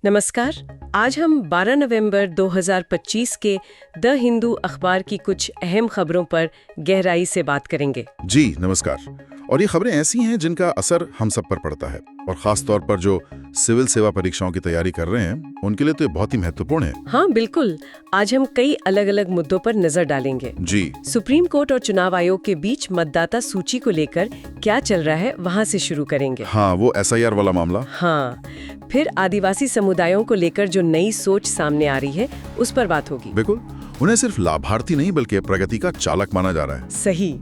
नमस्कार। आज हम 12 नवंबर 2025 के द हिंदू अखबार की कुछ अहम खबरों पर गहराई से बात करेंगे। जी नमस्कार। और ये खबरें ऐसी हैं जिनका असर हम सब पर पड़ता है और खास तौर पर जो सिविल सेवा परीक्षाओं की तैयारी कर रहे हैं उनके लिए तो ये बहुत ही महत्वपूर्ण है। हाँ बिल्कुल, आज हम कई अलग अलग मुद्दों पर नजर डालेंगे। जी सुप्रीम कोर्ट और चुनाव आयोग के बीच मतदाता सूची को लेकर क्या चल रहा है वहाँ से शुरू करेंगे। हाँ, वो SIR वाला मामला। हाँ, फिर आदिवासी समुदायों को लेकर जो नई सोच सामने आ रही है उस पर बात होगी। बिल्कुल, उन्हें सिर्फ लाभार्थी नहीं बल्कि प्रगति का चालक माना जा रहा है। सही।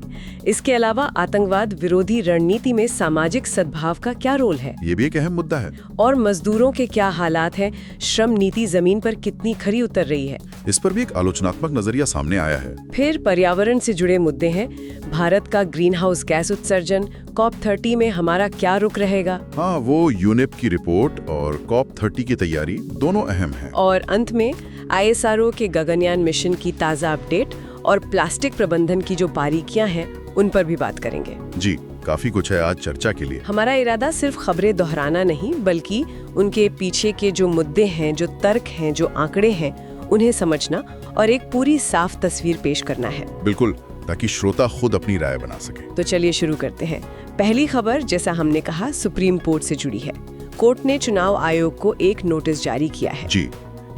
इसके अलावा आतंकवाद विरोधी रणनीति में सामाजिक सद्भाव का क्या रोल है, ये भी एक अहम मुद्दा है। और मजदूरों के क्या हालात हैं, श्रम नीति जमीन पर कितनी खरी उतर रही है, इस पर भी एक आलोचनात्मक नजरिया सामने आया है। फिर पर्यावरण से जुड़े मुद्दे हैं। भारत का ग्रीन हाउस गैस उत्सर्जन, COP30 में हमारा क्या रुख रहेगा। हाँ, वो यूनेप की रिपोर्ट और COP30 की तैयारी दोनों अहम है। और अंत में ISRO के गगनयान मिशन की ताज़ा अपडेट और प्लास्टिक प्रबंधन की जो बारीकियां हैं उन पर भी बात करेंगे। जी, काफी कुछ है आज चर्चा के लिए। हमारा इरादा सिर्फ खबरें दोहराना नहीं बल्कि उनके पीछे के जो मुद्दे हैं, जो तर्क हैं, जो आंकड़े हैं, उन्हें समझना और एक पूरी साफ तस्वीर पेश करना है। बिल्कुल, ताकि श्रोता खुद अपनी राय बना सके। तो चलिए शुरू करते हैं। पहली खबर, जैसा हमने कहा, सुप्रीम कोर्ट से जुड़ी है। कोर्ट ने चुनाव आयोग को एक नोटिस जारी किया है। जी,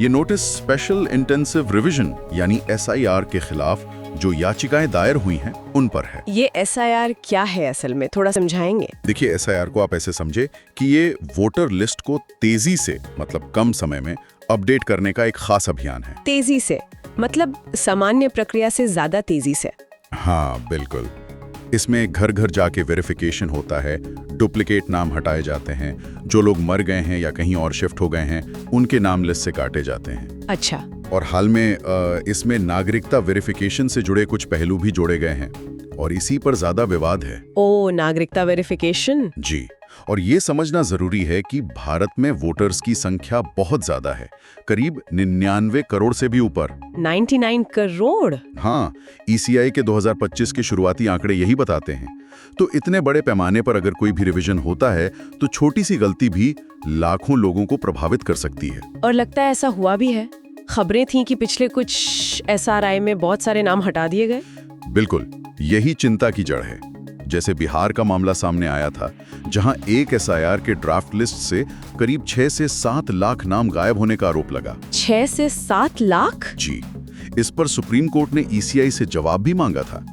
ये नोटिस स्पेशल इंटेंसिव रिवीजन यानी SIR के खिलाफ जो याचिकाएं दायर हुई हैं उन पर है। ये SIR क्या है असल में, थोड़ा समझाएंगे? देखिए, SIR को आप ऐसे समझे कि ये वोटर लिस्ट को तेजी से, मतलब कम समय में अपडेट करने का एक खास अभियान है। तेजी से मतलब सामान्य प्रक्रिया से ज्यादा तेजी से? हाँ बिल्कुल। इसमें घर घर जाके वेरिफिकेशन होता है, डुप्लीकेट नाम हटाए जाते हैं, जो लोग मर गए हैं या कहीं और शिफ्ट हो गए हैं उनके नाम लिस्ट से काटे जाते हैं। अच्छा। और हाल में इसमें नागरिकता वेरिफिकेशन से जुड़े कुछ पहलू भी जोड़े गए हैं और इसी पर ज्यादा विवाद है। ओ, नागरिकता वेरिफिकेशन। जी, और ये समझना जरूरी है कि भारत में वोटर्स की संख्या बहुत ज्यादा है, करीब 99 करोड़ से भी ऊपर। 99 करोड़? हाँ, ECI के 2025 के शुरुआती आंकड़े यही बताते हैं। तो इतने बड़े पैमाने पर अगर कोई भी रिवीजन होता है तो छोटी सी गलती भी लाखों लोगों को प्रभावित कर सकती है। और लगता है ऐसा हुआ भी है। खबरें थीं कि पिछले कुछ SRI में बहुत सारे नाम हटा दिए गए। बिल्कुल, यही चिंता की जड़ है। जैसे बिहार का मामला सामने आया था, जहां एक SIR के ड्राफ्ट लिस्ट से करीब 6 से 7 लाख नाम गायब होने का आरोप लगा। 6 से 7 लाख? जी, इस पर सुप्रीम कोर्ट ने ECI से जवाब भी मांगा था।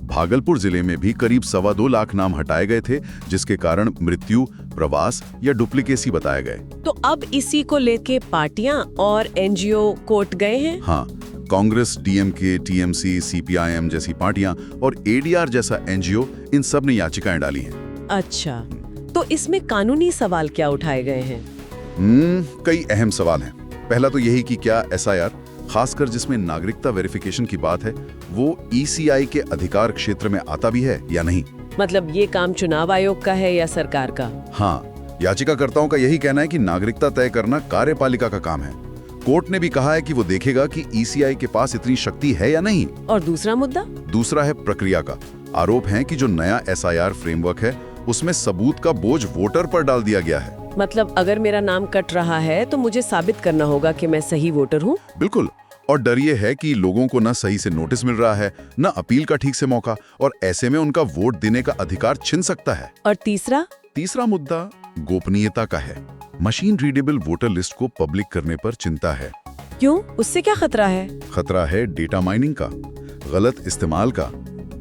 भागलपुर जिले में भी करीब 2.25 लाख नाम हटाए गए थे, जिसके कारण मृत्यु, प्रवास या डुप्लीकेसी बताए गए। तो अब इसी को लेके पार्टियां और NGO कोर्ट गए हैं। हाँ, कांग्रेस, DMK, TMC, CPIM जैसी पार्टियां और ADR जैसा NGO, इन सब ने याचिकाएं डाली हैं। अच्छा, तो इसमें कानूनी सवाल क्या उठाए गए हैं? कई अहम सवाल हैं। पहला तो यही कि क्या SIR, खासकर जिसमें नागरिकता वेरिफिकेशन की बात है, वो ECI के अधिकार क्षेत्र में आता भी है या नहीं। मतलब ये काम चुनाव आयोग का है या सरकार का? हाँ, याचिकाकर्ताओं का यही कहना है कि नागरिकता तय करना कार्यपालिका का काम है। कोर्ट ने भी कहा है कि वो देखेगा कि ECI के पास इतनी शक्ति है या नहीं। और दूसरा मुद्दा? दूसरा है प्रक्रिया का। आरोप है कि जो नया SIR फ्रेमवर्क है उसमें सबूत का बोझ वोटर पर डाल दिया गया है। मतलब अगर मेरा नाम कट रहा है तो मुझे साबित करना होगा कि मैं सही वोटर हूँ। बिल्कुल, और डर ये है कि लोगों को न सही से नोटिस मिल रहा है, न अपील का ठीक से मौका, और ऐसे में उनका वोट देने का अधिकार छिन सकता है। और तीसरा मुद्दा गोपनीयता का है। मशीन रीडेबल वोटर लिस्ट को पब्लिक करने पर चिंता है। क्यों? उससे क्या खतरा है? खतरा है डेटा माइनिंग का, गलत इस्तेमाल का।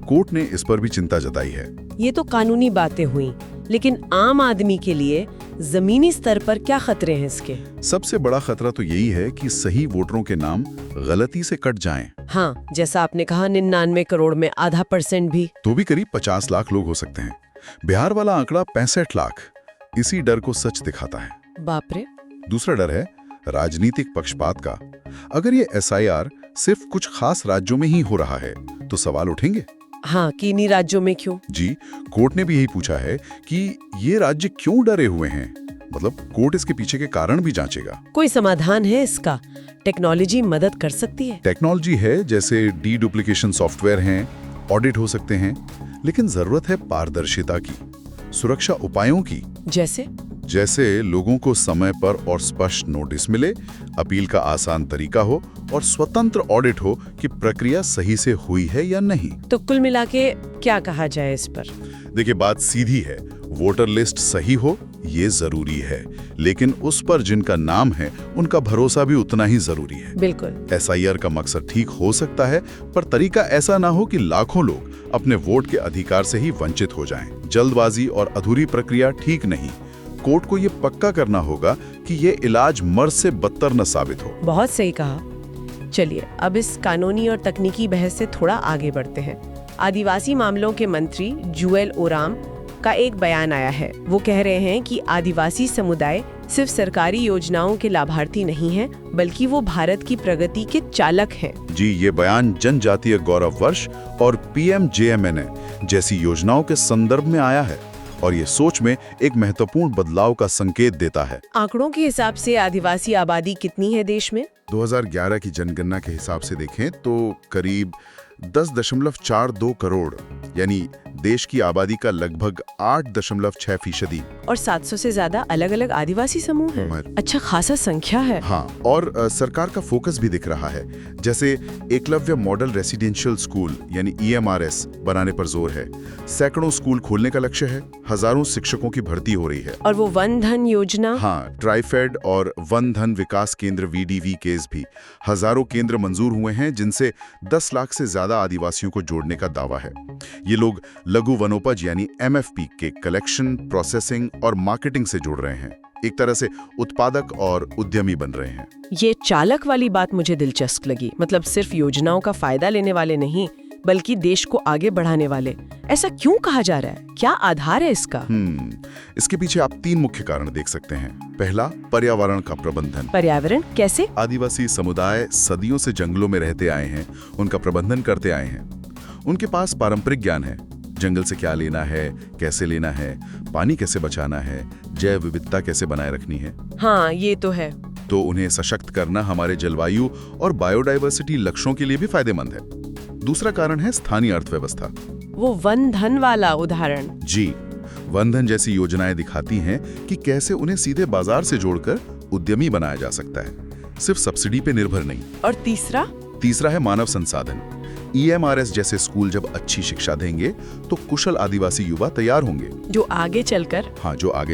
कोर्ट ने इस पर भी चिंता जताई है। ये तो कानूनी बातें हुई, लेकिन आम आदमी के लिए जमीनी स्तर पर क्या खतरे हैं इसके? सबसे बड़ा खतरा तो यही है कि सही वोटरों के नाम गलती से कट जाएं। हाँ, जैसा आपने कहा 99 करोड़ में आधा % भी। तो भी करीब 50 लाख लोग हो सकते हैं। बिहार वाला आंकड़ा 65 लाख इसी डर को सच दिखाता है। बाप रे। दूसरा डर है राजनीतिक पक्षपात का। अगर ये SIR सिर्फ कुछ खास राज्यों में ही हो रहा है तो सवाल उठेंगे। हाँ, कि इन्हीं राज्यों में क्यों? जी, कोर्ट ने भी यही पूछा है कि ये राज्य क्यों डरे हुए हैं। मतलब कोर्ट इसके पीछे के कारण भी जांचेगा। कोई समाधान है इसका? टेक्नोलॉजी मदद कर सकती है? टेक्नोलॉजी है, जैसे डी-डुप्लीकेशन सॉफ्टवेयर हैं, ऑडिट हो सकते हैं, लेकिन जरूरत है पारदर्शिता की, सुरक्षा उपायों की। जैसे? जैसे लोगों को समय पर और स्पष्ट नोटिस मिले, अपील का आसान तरीका हो और स्वतंत्र ऑडिट हो कि प्रक्रिया सही से हुई है या नहीं। तो कुल मिला के क्या कहा जाए इस पर? देखिए, बात सीधी है, वोटर लिस्ट सही हो ये जरूरी है, लेकिन उस पर जिनका नाम है उनका भरोसा भी उतना ही जरूरी है। बिल्कुल। एसआईआर का मकसद ठीक हो सकता है, पर तरीका ऐसा ना हो कि लाखों लोग अपने वोट के अधिकार से ही वंचित हो जाएं। जल्दबाजी और अधूरी प्रक्रिया ठीक नहीं। कोर्ट को ये पक्का करना होगा कि ये इलाज मर्ज से बदतर न साबित हो। बहुत सही कहा। चलिए अब इस कानूनी और तकनीकी बहस से थोड़ा आगे बढ़ते हैं। आदिवासी मामलों के मंत्री जुएल ओराम का एक बयान आया है। वो कह रहे हैं कि आदिवासी समुदाय सिर्फ सरकारी योजनाओं के लाभार्थी नहीं है, बल्कि वो भारत की प्रगति के चालक हैं। जी, ये बयान जनजातीय गौरव वर्ष और पीएमजेएमएनए जैसी योजनाओं के संदर्भ में आया है और ये सोच में एक महत्वपूर्ण बदलाव का संकेत देता है। आंकड़ों के हिसाब से आदिवासी आबादी कितनी है देश में? 2011 की जनगणना के हिसाब से देखें तो करीब 10.42 करोड़, यानी देश की आबादी का लगभग 8.6%। और 700 से ज्यादा अलग अलग आदिवासी समूह हैं। अच्छा खासा संख्या है। हाँ, और सरकार का फोकस भी दिख रहा है। जैसे एकलव्य मॉडल रेसिडेंशियल स्कूल यानी EMRS बनाने पर जोर है। सैकड़ों स्कूल खोलने का लक्ष्य है। हजारों शिक्षकों की भर्ती हो रही है। और वो वन धन योजना? हाँ, ट्राइफेड और वन धन विकास केंद्र VDV केस भी हजारों केंद्र मंजूर हुए हैं, जिनसे 10 लाख से ज्यादा आदिवासियों को जोड़ने का दावा है। ये लोग लघु वनोपज यानी MFP के कलेक्शन, प्रोसेसिंग और मार्केटिंग से जुड़ रहे हैं। एक तरह से उत्पादक और उद्यमी बन रहे हैं। ये चालक वाली बात मुझे दिलचस्प लगी। मतलब सिर्फ योजनाओं का फायदा लेने वाले नहीं, बल्कि देश को आगे बढ़ाने वाले। ऐसा क्यों कहा जा रहा है? क्या आधार है इसका? इसके पीछे आप 3 मुख्य कारण देख सकते हैं। पहला, पर्यावरण का प्रबंधन। पर्यावरण कैसे? आदिवासी समुदाय सदियों से जंगलों में रहते आए हैं, उनका प्रबंधन करते आए हैं। उनके पास पारंपरिक ज्ञान है, जंगल से क्या लेना है, कैसे लेना है, पानी कैसे बचाना है, जैव विविधता कैसे बनाए रखनी है। हाँ, ये तो है। तो उन्हें सशक्त करना हमारे जलवायु और बायोडायवर्सिटी लक्ष्यों के लिए भी फायदेमंद है। दूसरा कारण है स्थानीय अर्थव्यवस्था। वो वन धन वाला उदाहरण? जी, वन धन जैसी योजनाएं दिखाती हैं कि कैसे उन्हें सीधे बाजार से जोड़कर उद्यमी बनाया जा सकता है, सिर्फ सब्सिडी पे निर्भर नहीं। और तीसरा है मानव संसाधन। EMRS जैसे स्कूल जब अच्छी शिक्षा देंगे तो कुशल आदिवासी युवा तैयार होंगे, जो आगे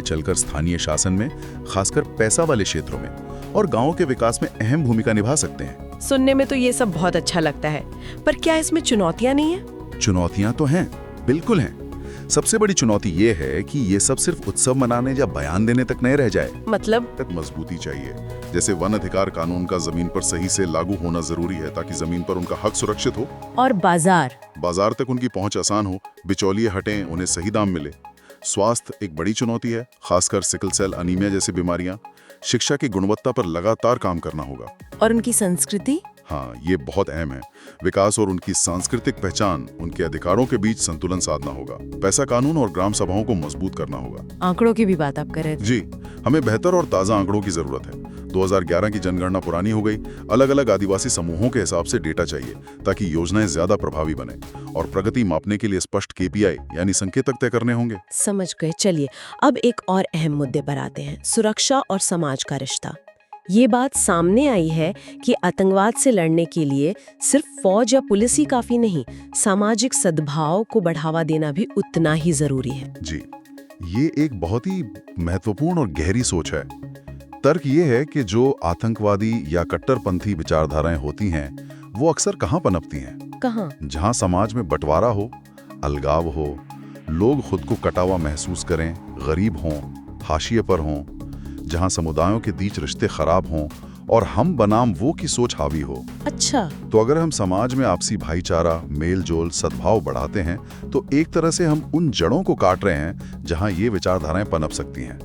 चलकर स्थानीय शासन में, खासकर पैसा वाले क्षेत्रों में और गांवों के विकास में अहम भूमिका निभा सकते हैं। सुनने में तो ये सब बहुत अच्छा लगता है, पर क्या इसमें चुनौतियां नहीं है? चुनौतियां तो हैं, बिल्कुल हैं। सबसे बड़ी चुनौती ये है कि ये सब सिर्फ उत्सव मनाने या बयान देने तक नहीं रह जाए। मतलब? मजबूती चाहिए। जैसे वन अधिकार कानून का जमीन पर सही से लागू होना जरूरी है, ताकि जमीन पर उनका हक सुरक्षित हो। और बाजार तक उनकी पहुंच आसान हो, बिचौलिए हटें, उन्हें सही दाम मिले। स्वास्थ्य एक बड़ी चुनौती है, खासकर सिकल सेल अनीमिया जैसी बीमारियां। शिक्षा की गुणवत्ता पर लगातार काम करना होगा। और उनकी संस्कृति? हाँ, ये बहुत अहम है। विकास और उनकी सांस्कृतिक पहचान, उनके अधिकारों के बीच संतुलन साधना होगा। पैसा कानून और ग्राम सभाओं को मजबूत करना होगा। आंकड़ों की भी बात आप कर रहे थे। जी, हमें बेहतर और ताज़ा आंकड़ों की जरूरत है। 2011 की जनगणना पुरानी हो गई। अलग अलग आदिवासी समूहों के हिसाब से डेटा चाहिए, ताकि योजनाएं ज्यादा प्रभावी बने। और प्रगति मापने के लिए स्पष्ट KPI यानी संकेतक तय करने होंगे। समझ गए। चलिए अब एक और अहम मुद्दे पर आते हैं, सुरक्षा और समाज का रिश्ता। ये बात सामने आई है कि आतंकवाद से लड़ने के लिए सिर्फ फौज या पुलिस ही काफी नहीं, सामाजिक सद्भाव को बढ़ावा देना भी उतना ही जरूरी है। जी, ये एक बहुत ही महत्वपूर्ण और गहरी सोच है। तर्क ये है कि जो आतंकवादी या कट्टरपंथी विचारधाराएं होती हैं, वो अक्सर कहाँ पनपती हैं? कहाँ? जहाँ समाज में बंटवारा हो, अलगाव हो, लोग खुद को कटा हुआ महसूस करें, गरीब हों, हाशिए पर हों, जहाँ समुदायों के बीच रिश्ते खराब हों और हम बनाम वो की सोच हावी हो। अच्छा, तो अगर हम समाज में आपसी भाईचारा, मेल जोल, सद्भाव बढ़ाते हैं, तो एक तरह से हम उन जड़ों को काट रहे हैं जहाँ ये विचारधाराएं पनप सकती हैं।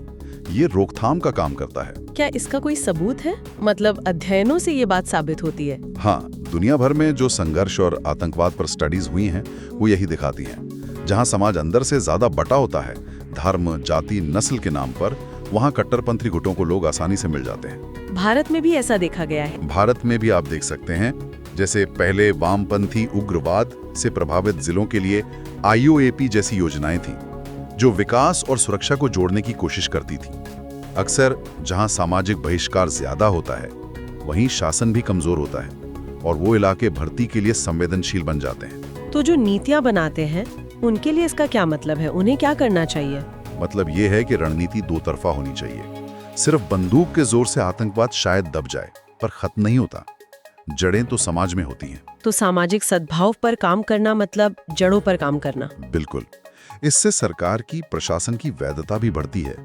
ये रोकथाम का काम करता है। क्या इसका कोई सबूत है? मतलब अध्ययनों से ये बात साबित होती है? हाँ, दुनिया भर में जो संघर्ष और आतंकवाद पर स्टडीज हुई हैं, वो यही दिखाती हैं। जहाँ समाज अंदर से ज्यादा बटा होता है, धर्म, जाति, नस्ल के नाम पर, वहाँ कट्टरपंथी गुटों को लोग आसानी से मिल जाते हैं। भारत में भी ऐसा देखा गया है? भारत में भी आप देख सकते हैं। जैसे पहले वामपंथी उग्रवाद से प्रभावित जिलों के लिए IOAP जैसी योजनाएं थीं, जो विकास और सुरक्षा को जोड़ने की कोशिश करती थी। अक्सर जहां सामाजिक बहिष्कार ज्यादा होता है, वहीं शासन भी कमजोर होता है और वो इलाके भर्ती के लिए संवेदनशील बन जाते हैं। तो जो नीतियां बनाते हैं उनके लिए इसका क्या मतलब है? उन्हें क्या करना चाहिए? मतलब ये है कि रणनीति दो तरफा होनी चाहिए। सिर्फ बंदूक के जोर से आतंकवाद शायद दब जाए, पर खत्म नहीं होता। जड़ें तो समाज में होती हैं। तो सामाजिक सद्भाव पर काम करना मतलब जड़ों पर काम करना। बिल्कुल। इससे सरकार की, प्रशासन की वैधता भी बढ़ती है,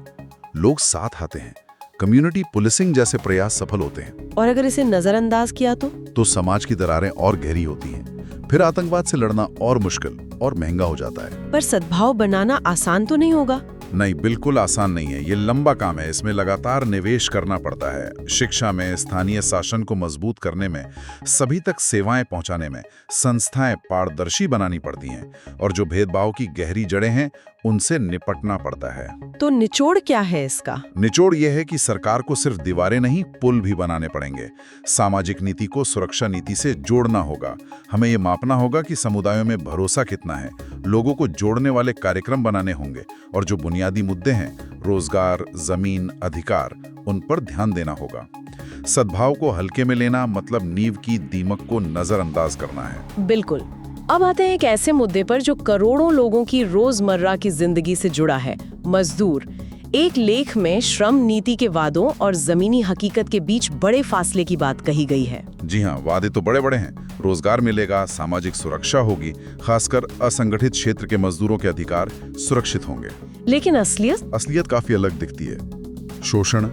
लोग साथ आते हैं, कम्युनिटी पुलिसिंग जैसे प्रयास सफल होते हैं। और अगर इसे नजरअंदाज किया तो समाज की दरारें और गहरी होती हैं। फिर आतंकवाद से लड़ना और मुश्किल और महंगा हो जाता है। पर सद्भाव बनाना आसान तो नहीं होगा। नहीं, बिल्कुल आसान नहीं है। ये लंबा काम है। इसमें लगातार निवेश करना पड़ता है। शिक्षा में, स्थानीय शासन को मजबूत करने में, सभी तक सेवाएं पहुंचाने में संस्थाएं पारदर्शी बनानी पड़ती हैं और जो भेदभाव की गहरी जड़ें हैं उनसे निपटना पड़ता है। तो निचोड़ क्या है इसका? निचोड़ यह है कि सरकार को सिर्फ दीवारें नहीं, पुल भी बनाने पड़ेंगे। सामाजिक नीति को सुरक्षा नीति से जोड़ना होगा। हमें ये मापना होगा कि समुदायों में भरोसा कितना है। लोगों को जोड़ने वाले कार्यक्रम बनाने होंगे और जो बुनियादी मुद्दे हैं, रोजगार, जमीन, अधिकार, उन पर ध्यान देना होगा। सद्भाव को हल्के में लेना मतलब नींव की दीमक को नजरअंदाज करना है। बिल्कुल। अब आते हैं एक ऐसे मुद्दे पर जो करोड़ों लोगों की रोजमर्रा की जिंदगी से जुड़ा है, मजदूर। एक लेख में श्रम नीति के वादों और जमीनी हकीकत के बीच बड़े फासले की बात कही गई है। जी हाँ, वादे तो बड़े बड़े हैं। रोजगार मिलेगा, सामाजिक सुरक्षा होगी, खासकर असंगठित क्षेत्र के मजदूरों के अधिकार सुरक्षित होंगे। लेकिन असलियत काफी अलग दिखती है। शोषण,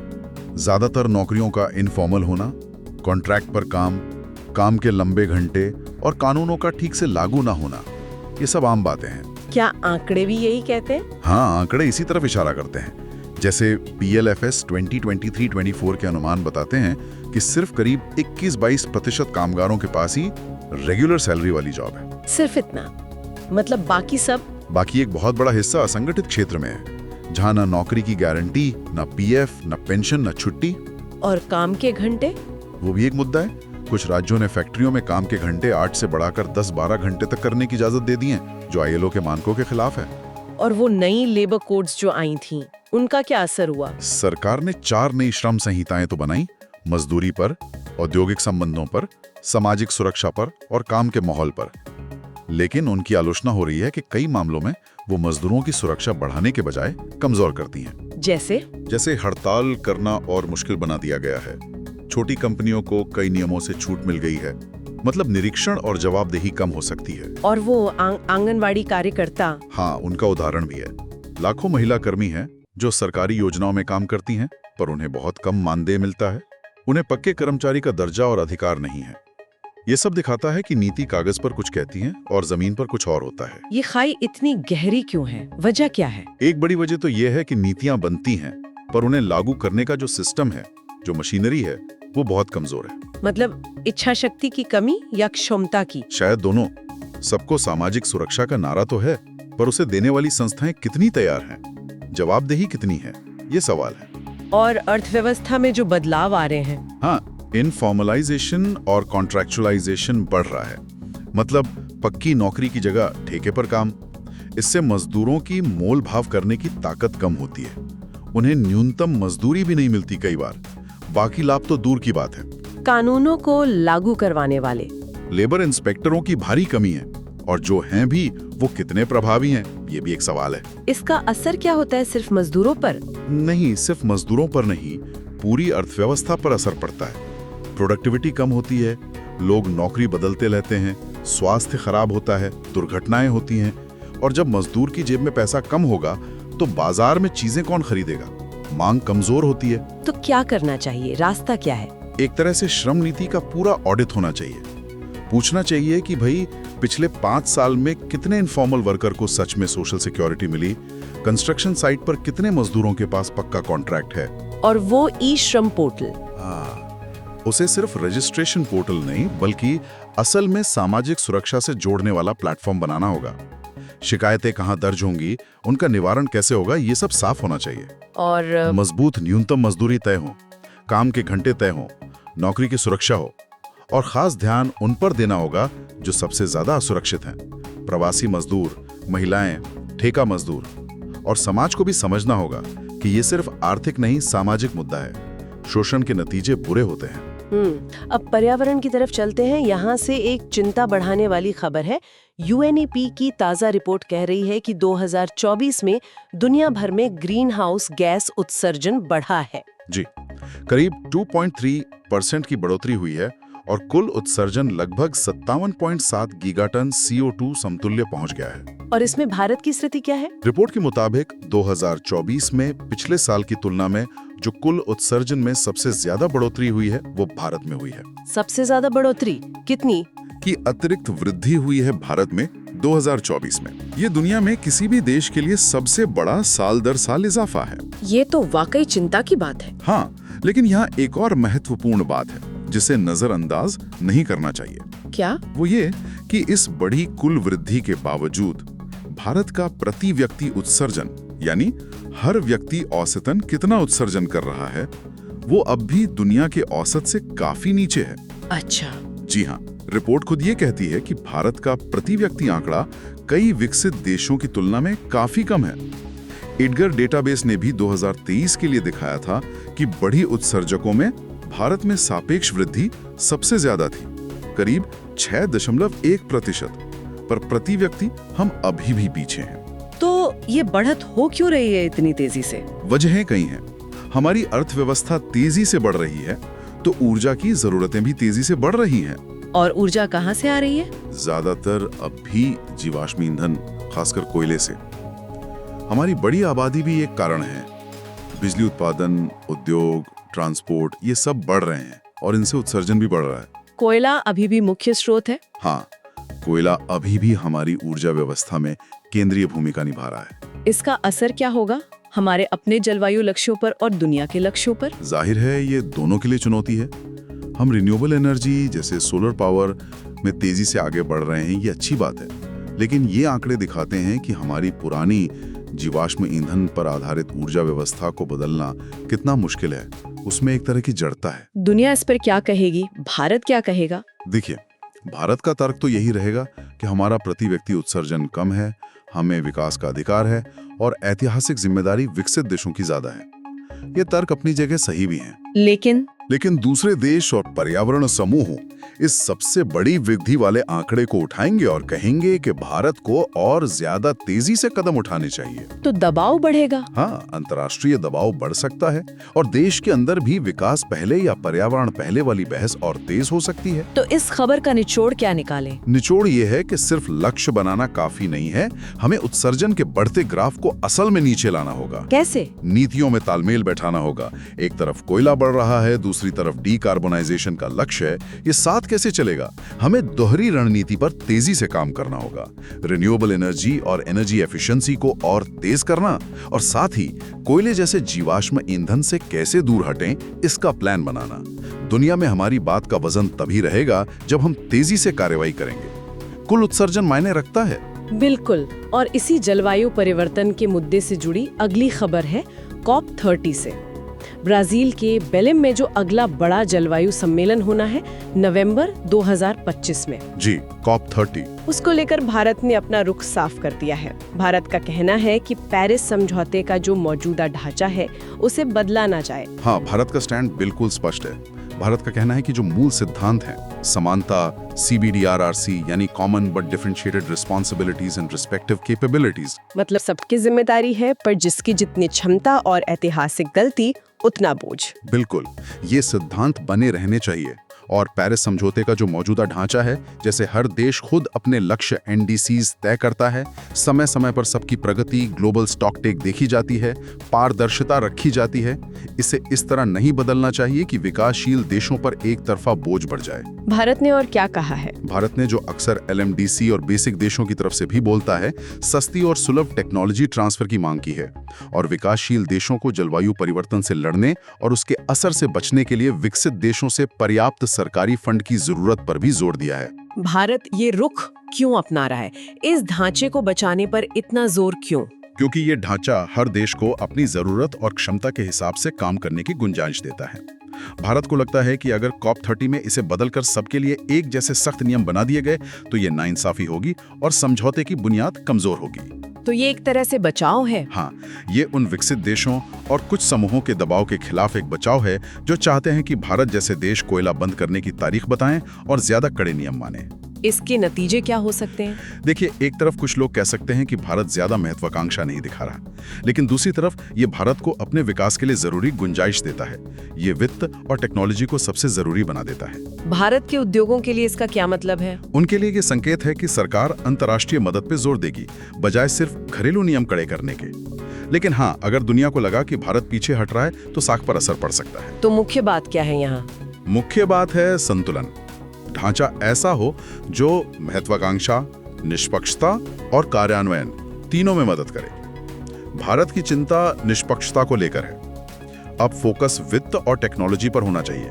ज्यादातर नौकरियों का इनफॉर्मल होना, कॉन्ट्रैक्ट पर काम के लंबे घंटे और कानूनों का ठीक से लागू ना होना, ये सब आम बातें हैं। क्या आंकड़े भी यही कहते हैं? हाँ, आंकड़े इसी तरफ इशारा करते हैं। जैसे PLFS 2023-24 के अनुमान बताते हैं कि सिर्फ करीब 21-22% कामगारों के पास ही रेगुलर सैलरी वाली जॉब है। सिर्फ इतना? मतलब बाकी एक बहुत बड़ा हिस्सा असंगठित क्षेत्र में है, जहां ना नौकरी की गारंटी, ना PF, ना पेंशन, ना छुट्टी। और काम के घंटे? वो भी एक मुद्दा है। कुछ राज्यों ने फैक्ट्रियों में काम के घंटे 8 से बढ़ाकर 10-12 घंटे तक करने की इजाजत दे दी है, जो ILO के मानकों के खिलाफ है। और वो नई लेबर कोड्स जो आई थीं, उनका क्या असर हुआ? सरकार ने 4 नई श्रम संहिताएं तो बनाई, मजदूरी पर, औद्योगिक संबंधों पर, सामाजिक सुरक्षा पर और काम के माहौल पर। लेकिन उनकी आलोचना हो रही है कि कई मामलों में वो मजदूरों की सुरक्षा बढ़ाने के बजाय कमजोर करती हैं। जैसे हड़ताल करना और मुश्किल बना दिया गया है। छोटी कंपनियों को कई नियमों से छूट मिल गई है। मतलब निरीक्षण और जवाबदेही कम हो सकती है। और वो आंगनवाड़ी कार्यकर्ता? हाँ, उनका उदाहरण भी है। लाखों महिला कर्मी हैं जो सरकारी योजनाओं में काम करती हैं, पर उन्हें बहुत कम मानदेय मिलता है। उन्हें पक्के कर्मचारी का दर्जा और अधिकार नहीं है। ये सब दिखाता है कि नीति कागज पर कुछ कहती है और जमीन पर कुछ और होता है। ये खाई इतनी गहरी क्यों है? वजह क्या है? एक बड़ी वजह तो ये है कि नीतियां बनती हैं, पर उन्हें लागू करने का जो सिस्टम है, जो मशीनरी है, वो बहुत कमजोर है। मतलब इच्छा शक्ति की कमी या क्षमता की? शायद दोनों। सबको सामाजिक सुरक्षा का नारा तो है, पर उसे देने वाली संस्थाएं कितनी तैयार हैं? जवाबदेही कितनी है? ये सवाल है। और अर्थव्यवस्था में जो बदलाव आ रहे हैं? हाँ, इनफॉर्मलाइजेशन और कॉन्ट्रैक्चुअलाइजेशन बढ़ रहा है। मतलब पक्की नौकरी की जगह ठेके पर काम। इससे मजदूरों की मोल भाव करने की ताकत कम होती है। उन्हें न्यूनतम मजदूरी भी नहीं मिलती कई बार। बाकी लाभ तो दूर की बात है। कानूनों को लागू करवाने वाले लेबर इंस्पेक्टरों की भारी कमी है, और जो हैं भी वो कितने प्रभावी हैं, ये भी एक सवाल है। इसका असर क्या होता है? सिर्फ मजदूरों पर? नहीं, सिर्फ मजदूरों पर नहीं, पूरी अर्थव्यवस्था पर असर पड़ता है। प्रोडक्टिविटी कम होती है, लोग नौकरी बदलते रहते हैं, स्वास्थ्य खराब होता है, दुर्घटनाएं होती हैं। और जब मजदूर की जेब में पैसा कम होगा तो बाजार में चीजें कौन खरीदेगा? मांग कमजोर होती है। तो क्या करना चाहिए? रास्ता क्या है? एक तरह से श्रम नीति का पूरा ऑडिट होना चाहिए। पूछना चाहिए कि भाई पिछले 5 साल में कितने इनफॉर्मल वर्कर को सच में सोशल सिक्योरिटी मिली, कंस्ट्रक्शन साइट पर कितने मजदूरों के पास पक्का कॉन्ट्रैक्ट है। और वो ई-श्रम पोर्टल, उसे सिर्फ रजिस्ट्रेशन पोर्टल नहीं बल्कि असल में सामाजिक सुरक्षा से जोड़ने वाला प्लेटफॉर्म बनाना होगा। शिकायतें कहाँ दर्ज होंगी, उनका निवारण कैसे होगा, ये सब साफ होना चाहिए। और मजबूत न्यूनतम मजदूरी तय हो, काम के घंटे तय हो, नौकरी की सुरक्षा हो, और खास ध्यान उन पर देना होगा जो सबसे ज्यादा असुरक्षित हैं, प्रवासी मजदूर, महिलाएं, ठेका मजदूर। और समाज को भी समझना होगा कि ये सिर्फ आर्थिक नहीं सामाजिक मुद्दा है। शोषण के नतीजे बुरे होते हैं। अब पर्यावरण की तरफ चलते हैं। यहाँ से एक चिंता बढ़ाने वाली खबर है। यूएनईपी की ताज़ा रिपोर्ट कह रही है कि 2024 में दुनिया भर में ग्रीन हाउस गैस उत्सर्जन बढ़ा है। जी, करीब 2.3% की बढ़ोतरी हुई है और कुल उत्सर्जन लगभग 57.7 गीगाटन CO2 समतुल्य पहुंच गया है। और इसमें भारत की स्थिति क्या है? रिपोर्ट के मुताबिक 2024 में पिछले साल की तुलना में जो कुल उत्सर्जन में सबसे ज्यादा बढ़ोतरी हुई है वो भारत में हुई है। सबसे ज्यादा बढ़ोतरी कितनी? की अतिरिक्त वृद्धि हुई है भारत में 2024 में। ये दुनिया में किसी भी देश के लिए सबसे बड़ा साल दर साल इजाफा है। ये तो वाकई चिंता की बात है। हाँ, लेकिन यहाँ एक और महत्वपूर्ण बात है जिसे नजरअंदाज नहीं करना चाहिए। क्या? वो ये कि इस बड़ी कुल वृद्धि के बावजूद भारत का प्रति व्यक्ति उत्सर्जन, यानी हर व्यक्ति औसतन कितना उत्सर्जन कर रहा है, वो अब भी दुनिया के औसत से काफी नीचे है। अच्छा। जी हाँ, रिपोर्ट खुद ये कहती है कि भारत का प्रति व्यक्ति आंकड़ा कई विकसित देशों की तुलना में काफी कम है। एडगर डेटाबेस ने भी 2023 के लिए दिखाया था कि बड़ी उत्सर्जकों में भारत में सापेक्ष वृद्धि सबसे ज्यादा थी, करीब 6.1%, पर प्रति व्यक्ति हम अभी भी पीछे हैं। तो ये बढ़त हो क्यों रही है इतनी तेजी से? वजहें कई हैं। हमारी अर्थव्यवस्था तेजी से बढ़ रही है, तो ऊर्जा की जरूरतें भी तेजी से बढ़ रही हैं। और ऊर्जा कहाँ से आ रही है? ज्यादातर अब भी जीवाश्म ईंधन, खासकर कोयले से। हमारी बड़ी आबादी भी एक कारण है। बिजली उत्पादन, उद्योग, ट्रांसपोर्ट, ये सब बढ़ रहे हैं और इनसे उत्सर्जन भी बढ़ रहा है। कोयला अभी भी मुख्य स्रोत है? हाँ, कोयला अभी भी हमारी ऊर्जा व्यवस्था में केंद्रीय भूमिका निभा रहा है। इसका असर क्या होगा हमारे अपने जलवायु लक्ष्यों पर और दुनिया के लक्ष्यों पर? जाहिर है ये दोनों के लिए चुनौती है। हम रिन्यूएबल एनर्जी जैसे सोलर पावर में तेजी से आगे बढ़ रहे हैं, ये अच्छी बात है, लेकिन ये आंकड़े दिखाते हैं कि हमारी पुरानी जीवाश्म ईंधन पर आधारित ऊर्जा व्यवस्था को बदलना कितना मुश्किल है। उसमें एक तरह की जड़ता है। दुनिया इस पर क्या कहेगी? भारत क्या कहेगा? देखिए, भारत का तर्क तो यही रहेगा कि हमारा प्रति व्यक्ति उत्सर्जन कम है, हमें विकास का अधिकार है और ऐतिहासिक जिम्मेदारी विकसित देशों की ज्यादा है। ये तर्क अपनी जगह सही भी हैं। लेकिन दूसरे देश और पर्यावरण समूह इस सबसे बड़ी वृद्धि वाले आंकड़े को उठाएंगे और कहेंगे कि भारत को और ज्यादा तेजी से कदम उठाने चाहिए। तो दबाव बढ़ेगा? हाँ, अंतर्राष्ट्रीय दबाव बढ़ सकता है और देश के अंदर भी विकास पहले या पर्यावरण पहले वाली बहस और तेज हो सकती है। तो इस खबर का निचोड़ क्या निकाले? निचोड़ ये है कि सिर्फ लक्ष्य बनाना काफी नहीं है, हमें उत्सर्जन के बढ़ते ग्राफ को असल में नीचे लाना होगा। कैसे? नीतियों में तालमेल बैठाना होगा। एक तरफ कोयला बढ़ रहा है, दूसरी तरफ डीकार्बोनाइजेशन का लक्ष्य है। ये साथ कैसे चलेगा? हमें दोहरी रणनीति पर तेजी से काम करना होगा। रिन्यूएबल एनर्जी और एनर्जी एफिशिएंसी को और तेज करना, और साथ ही कोयले जैसे जीवाश्म ईंधन से कैसे दूर हटें, इसका प्लान बनाना। दुनिया में हमारी बात का वजन तभी रहेगा जब हम तेजी से कार्रवाई करेंगे। कुल उत्सर्जन मायने रखता है। बिल्कुल। और इसी जलवायु परिवर्तन के मुद्दे से जुड़ी अगली खबर है COP30 से। ब्राजील के बेलेम में जो अगला बड़ा जलवायु सम्मेलन होना है नवंबर 2025 में। जी, COP30। उसको लेकर भारत ने अपना रुख साफ कर दिया है। भारत का कहना है कि पेरिस समझौते का जो मौजूदा ढांचा है उसे बदला ना जाए। हाँ, भारत का स्टैंड बिल्कुल स्पष्ट है। भारत का कहना है कि जो मूल सिद्धांत हैं, समानता, CBDRRC यानी common but differentiated responsibilities and respective capabilities, मतलब सबकी जिम्मेदारी है, पर जिसकी जितनी क्षमता और ऐतिहासिक गलती उतना बोझ। बिल्कुल, ये सिद्धांत बने रहने चाहिए। और पेरिस समझौते का जो मौजूदा ढांचा है, जैसे हर देश खुद अपने लक्ष्य NDCs तय करता है, समय समय पर सबकी प्रगति, ग्लोबल स्टॉक टेक देखी जाती है, पारदर्शिता रखी जाती है, इसे इस तरह नहीं बदलना चाहिए कि विकासशील देशों पर एक तरफा बोझ बढ़ जाए। भारत ने और क्या कहा है? भारत ने, जो अक्सर LMDC और बेसिक देशों की तरफ से भी बोलता है, सस्ती और सुलभ टेक्नोलॉजी ट्रांसफर की मांग की है और विकासशील देशों को जलवायु परिवर्तन से लड़ने और उसके असर से बचने के लिए विकसित देशों से पर्याप्त सरकारी फंड की जरूरत पर भी जोर दिया है। भारत ये रुख क्यों अपना रहा है? इस ढांचे को बचाने पर इतना जोर क्यों? क्योंकि ये ढांचा हर देश को अपनी जरूरत और क्षमता के हिसाब से काम करने की गुंजाइश देता है। भारत को लगता है कि अगर COP30 में इसे बदलकर सबके लिए एक जैसे सख्त नियम बना दिए गए तो ये नाइंसाफी होगी और समझौते की बुनियाद कमजोर होगी। तो ये एक तरह से बचाव है। हाँ, ये उन विकसित देशों और कुछ समूहों के दबाव के खिलाफ एक बचाव है जो चाहते हैं कि भारत जैसे देश कोयला बंद करने की तारीख बताएं और ज्यादा कड़े नियम माने। इसके नतीजे क्या हो सकते हैं? देखिए, एक तरफ कुछ लोग कह सकते हैं कि भारत ज्यादा महत्वाकांक्षा नहीं दिखा रहा, लेकिन दूसरी तरफ ये भारत को अपने विकास के लिए जरूरी गुंजाइश देता है। ये वित्त और टेक्नोलॉजी को सबसे जरूरी बना देता है। भारत के उद्योगों के लिए इसका क्या मतलब है? उनके लिए ये संकेत है कि सरकार अंतर्राष्ट्रीय मदद पे जोर देगी, बजाय सिर्फ घरेलू नियम कड़े करने के। लेकिन हाँ, अगर दुनिया को लगा कि भारत पीछे हट रहा है तो साख पर असर पड़ सकता है। तो मुख्य बात क्या है यहाँ? मुख्य बात है संतुलन। ढांचा ऐसा हो जो महत्वाकांक्षा, निष्पक्षता और कार्यान्वयन तीनों में मदद करे। भारत की चिंता निष्पक्षता को लेकर है। अब फोकस वित्त और टेक्नोलॉजी पर होना चाहिए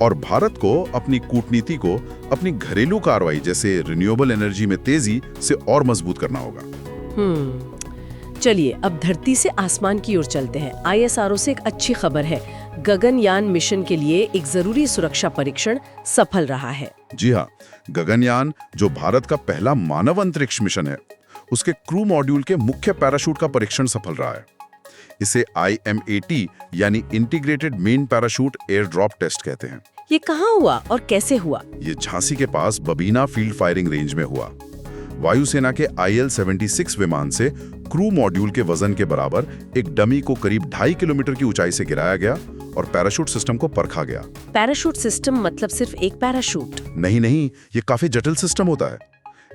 और भारत को अपनी कूटनीति को अपनी घरेलू कार्रवाई जैसे रिन्यूएबल एनर्जी में तेजी से और मजबूत करना होगा। चलिए अब धरती से आसमान की ओर चलते हैं। ISRO से एक अच्छी खबर है, गगनयान मिशन के लिए एक जरूरी सुरक्षा परीक्षण सफल रहा है। जी हाँ, गगनयान जो भारत का पहला मानव अंतरिक्ष मिशन है, उसके क्रू मॉड्यूल के मुख्य पैराशूट का परीक्षण सफल रहा है। इसे IMAT यानी integrated main parachute air drop test कहते हैं। ये कहाँ हुआ और कैसे हुआ? ये झांसी के पास बबीना फील्ड फायरिंग रेंज में हुआ। वायुसेना के IL-76 विमान से क्रू मॉड्यूल के वजन के बराबर एक डमी को करीब 2.5 किलोमीटर की ऊंचाई से गिराया गया और पैराशूट सिस्टम को परखा गया। पैराशूट सिस्टम मतलब सिर्फ एक पैराशूट? नहीं, ये काफी जटिल सिस्टम होता है।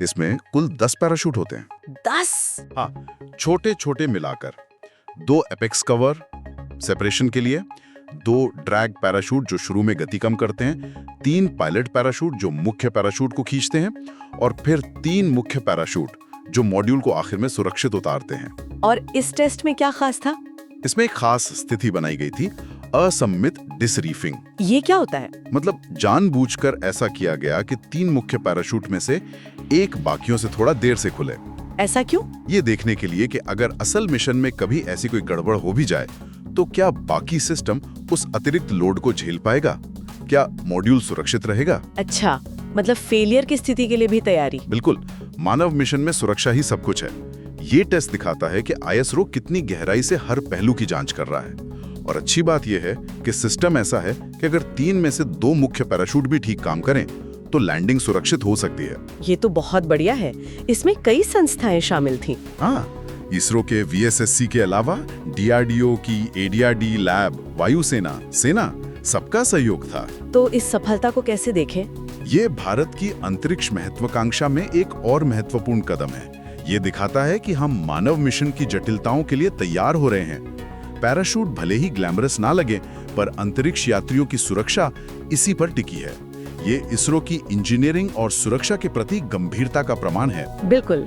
इसमें कुल 10 पैराशूट होते हैं। 10? हाँ, छोटे छोटे मिलाकर 2 एपेक्स कवर सेपरेशन के लिए, 2 ड्रैग पैराशूट जो शुरू में गति कम करते हैं, 3 पायलट पैराशूट जो मुख्य पैराशूट को खींचते हैं और फिर 3 मुख्य पैराशूट जो मॉड्यूल को आखिर में सुरक्षित उतारते हैं। और इस टेस्ट में क्या खास था? इसमें एक खास स्थिति बनाई गई थी, असम्मित डिसरीफिंग। ये क्या होता है? मतलब जानबूझकर ऐसा किया गया कि 3 मुख्य पैराशूट में से एक बाकियों से थोड़ा देर से खुले। ऐसा क्यों? ये देखने के लिए कि अगर असल मिशन में कभी ऐसी कोई गड़बड़ हो भी जाए तो क्या बाकी सिस्टम उस अतिरिक्त लोड को झेल पाएगा, क्या मॉड्यूल सुरक्षित रहेगा। अच्छा, मतलब फेलियर की स्थिति के लिए भी तैयारी। बिल्कुल, मानव मिशन में सुरक्षा ही सब कुछ है। ये टेस्ट दिखाता है कि ISRO कितनी गहराई से हर पहलू की जांच कर रहा है। और अच्छी बात यह है कि सिस्टम ऐसा है कि अगर 3 में से 2 मुख्य पैराशूट भी ठीक काम करें तो लैंडिंग सुरक्षित हो सकती है। ये तो बहुत बढ़िया है। इसमें कई संस्थाएं शामिल थीं। हाँ, इसरो के VSSC के अलावा DRDO की ADRD लैब, वायुसेना, सेना, सबका सहयोग था। तो इस सफलता को कैसे देखें? ये भारत की अंतरिक्ष महत्वाकांक्षा में एक और महत्वपूर्ण कदम है। ये दिखाता है कि हम मानव मिशन की जटिलताओं के लिए तैयार हो रहे हैं। पैराशूट भले ही ग्लैमरस ना लगे, पर अंतरिक्ष यात्रियों की सुरक्षा इसी पर टिकी है। ये इसरो की इंजीनियरिंग और सुरक्षा के प्रति गंभीरता का प्रमाण है। बिल्कुल।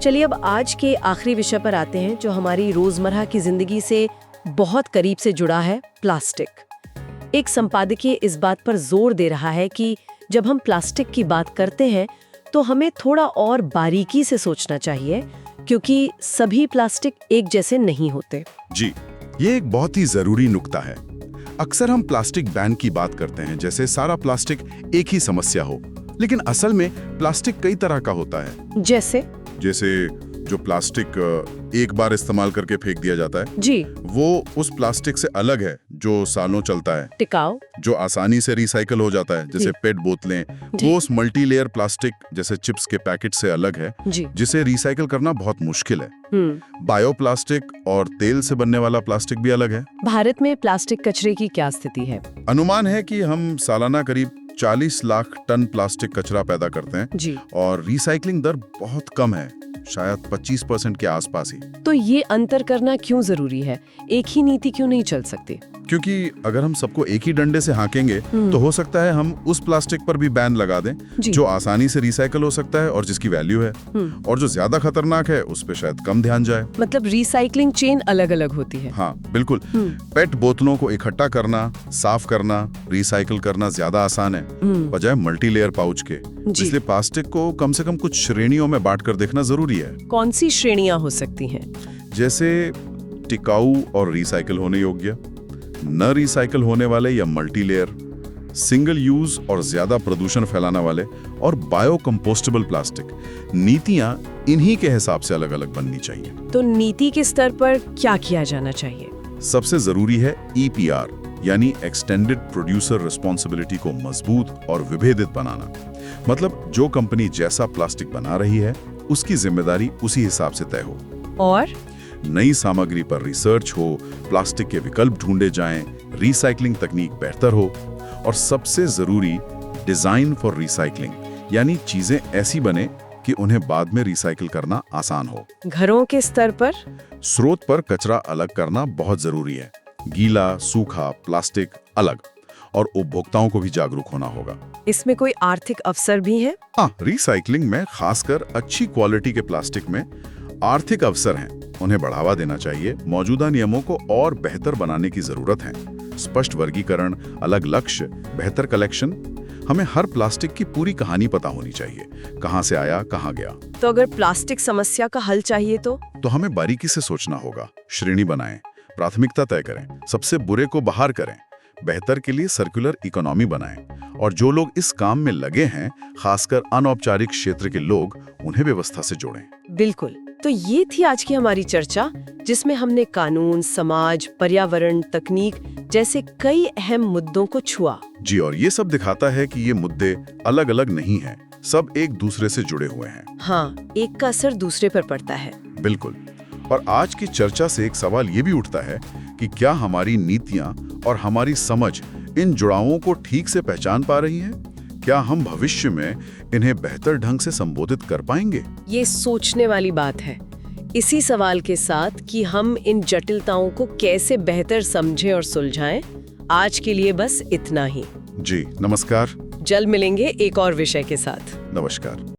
चलिए अब आज के आखिरी विषय पर आते हैं जो हमारी रोजमर्रा की जिंदगी से बहुत करीब से जुड़ा है, प्लास्टिक। एक संपादकीय इस बात पर जोर दे रहा है कि जब हम प्लास्टिक की बात करते हैं तो हमें थोड़ा और बारीकी से सोचना चाहिए, क्योंकि सभी प्लास्टिक एक जैसे नहीं होते। जी, ये एक बहुत ही जरूरी नुक्ता है। अक्सर हम प्लास्टिक बैन की बात करते हैं जैसे सारा प्लास्टिक एक ही समस्या हो, लेकिन असल में प्लास्टिक कई तरह का होता है। जैसे जो प्लास्टिक एक बार इस्तेमाल करके फेंक दिया जाता है जी, वो उस प्लास्टिक से अलग है जो सालों चलता है। टिकाऊ, जो आसानी से रिसाइकल हो जाता है जैसे पेट बोतलें, वो उस मल्टी लेयर प्लास्टिक जैसे चिप्स के पैकेट से अलग है, जिसे रिसाइकल करना बहुत मुश्किल है। बायोप्लास्टिक और तेल से बनने वाला प्लास्टिक भी अलग है। भारत में प्लास्टिक कचरे की क्या स्थिति है? अनुमान है कि हम सालाना करीब 40 लाख टन प्लास्टिक कचरा पैदा करते हैं जी। और रिसाइकलिंग दर बहुत कम है, शायद 25% के आसपास ही। तो ये अंतर करना क्यों जरूरी है? एक ही नीति क्यों नहीं चल सकती? क्योंकि अगर हम सबको एक ही डंडे से हाकेंगे तो हो सकता है हम उस प्लास्टिक पर भी बैन लगा दें जो आसानी से रिसाइकल हो सकता है और जिसकी वैल्यू है, और जो ज्यादा खतरनाक है उस पे शायद कम ध्यान जाए। मतलब रिसाइकलिंग चेन अलग अलग होती है। हाँ बिल्कुल। पेट बोतलों को इकट्ठा करना, साफ करना, रिसाइकल करना ज्यादा आसान है बजाय मल्टी लेयर पाउच के। इसलिए प्लास्टिक को कम से कम कुछ श्रेणियों में बांट कर देखना जरूरी है। कौन सी श्रेणियां हो सकती हैं? जैसे टिकाऊ और रिसाइकल होने योग्य, न रिसाइकल होने वाले या मल्टी लेयर, सिंगल यूज और ज्यादा प्रदूषण फैलाने वाले और बायोकम्पोस्टेबल प्लास्टिक, नीतियां इन्हीं के हिसाब से अलग-अलग बननी चाहिए। तो नीति के स्तर पर क्या किया जाना चाहिए? सबसे जरूरी है EPR यानी एक्सटेंडेड प्रोड्यूसर रिस्पॉन्सिबिलिटी को मजबूत और विभेदित बनाना। मतलब जो कंपनी जैसा प्लास्टिक बना रही है उसकी जिम्मेदारी उसी हिसाब से तय हो। और नई सामग्री पर रिसर्च हो, प्लास्टिक के विकल्प ढूंढे जाएं, रिसाइकलिंग तकनीक बेहतर हो और सबसे जरूरी डिजाइन फॉर रिसाइकलिंग यानी चीजें ऐसी बने कि उन्हें बाद में रिसाइकिल करना आसान हो। घरों के स्तर पर स्रोत पर कचरा अलग करना बहुत जरूरी है, गीला, सूखा, प्लास्टिक अलग, और उपभोक्ताओं को भी जागरूक होना होगा। इसमें कोई आर्थिक अवसर भी है? हाँ, रिसाइकलिंग में खासकर अच्छी क्वालिटी के प्लास्टिक में आर्थिक अवसर हैं, उन्हें बढ़ावा देना चाहिए। मौजूदा नियमों को और बेहतर बनाने की जरूरत है। स्पष्ट वर्गीकरण, अलग लक्ष्य, बेहतर कलेक्शन। हमें हर प्लास्टिक की पूरी कहानी पता होनी चाहिए, कहां से आया, कहां गया। तो अगर प्लास्टिक समस्या का हल चाहिए तो हमें बारीकी से सोचना होगा, श्रेणी बनाएं, प्राथमिकता तय करें, सबसे बुरे को बाहर करें, बेहतर के लिए सर्कुलर इकोनॉमी बनाएं और जो लोग इस काम में लगे हैं, खासकर अनौपचारिक क्षेत्र के लोग, उन्हें व्यवस्था से जोड़ें। बिल्कुल। तो ये थी आज की हमारी चर्चा, जिसमें हमने कानून, समाज, पर्यावरण, तकनीक जैसे कई अहम मुद्दों को छुआ। जी, और ये सब दिखाता है कि ये मुद्दे अलग अलग नहीं हैं, सब एक दूसरे से जुड़े हुए हैं। हाँ, एक का असर दूसरे पर पड़ता है। बिल्कुल। और आज की चर्चा से एक सवाल ये भी उठता है कि क्या हमारी नीतियां और हमारी समझ इन जुड़ावों को ठीक से पहचान पा रही है? क्या हम भविष्य में इन्हें बेहतर ढंग से संबोधित कर पाएंगे? ये सोचने वाली बात है। इसी सवाल के साथ कि हम इन जटिलताओं को कैसे बेहतर समझें और सुलझाएं, आज के लिए बस इतना ही। जी, नमस्कार। जल्द मिलेंगे एक और विषय के साथ। नमस्कार।